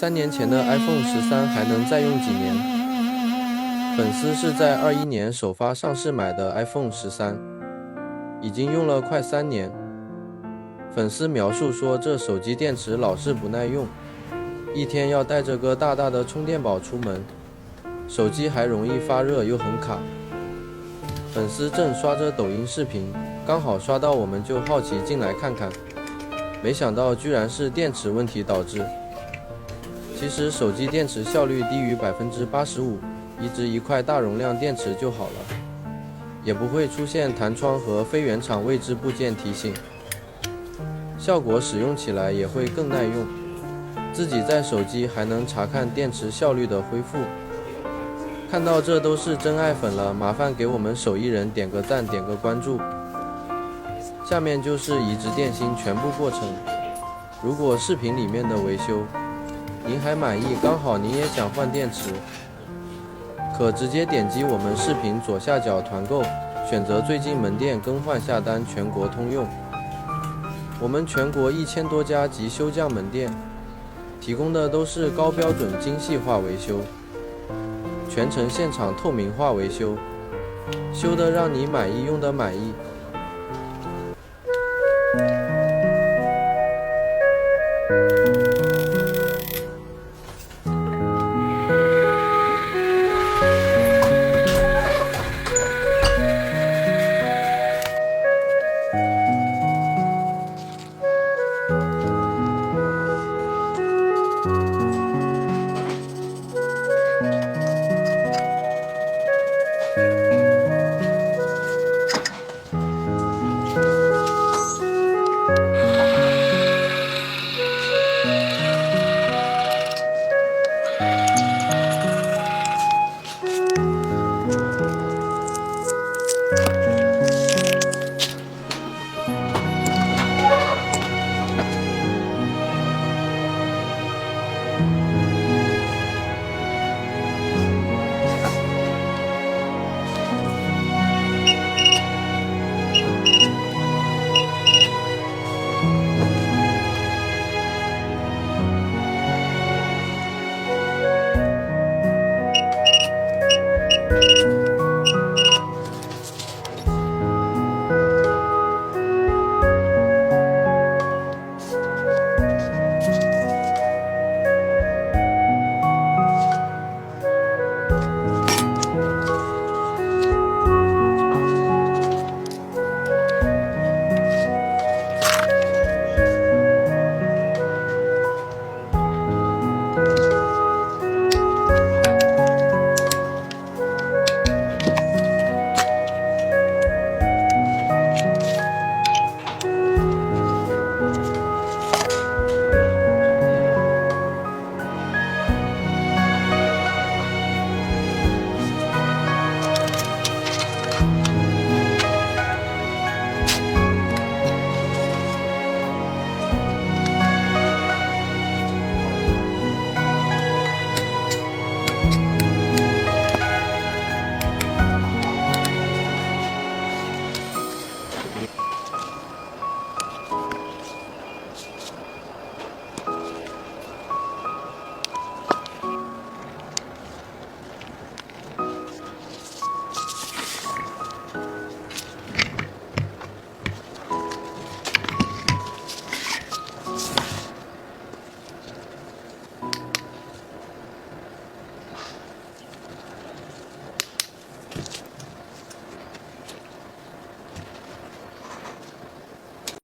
3年前的 iPhone 13还能再用几年？粉丝是在21年首发上市买的 iPhone 13，已经用了快3年。粉丝描述说，这手机电池老是不耐用，一天要带着个大大的充电宝出门，手机还容易发热又很卡。粉丝正刷着抖音视频，刚好刷到我们就好奇进来看看，没想到居然是电池问题导致。其实手机电池效率低于85%，移植一块大容量电池就好了，也不会出现弹窗和非原厂位置部件提醒，效果使用起来也会更耐用，自己在手机还能查看电池效率的恢复。看到这都是真爱粉了，麻烦给我们手艺人点个赞，点个关注。下面就是移植电芯全部过程，如果视频里面的维修您还满意，刚好您也想换电池，可直接点击我们视频左下角团购，选择最近门店更换下单，全国通用。我们全国1000多家及修匠门店，提供的都是高标准精细化维修，全程现场透明化维修，修得让你满意，用得满意。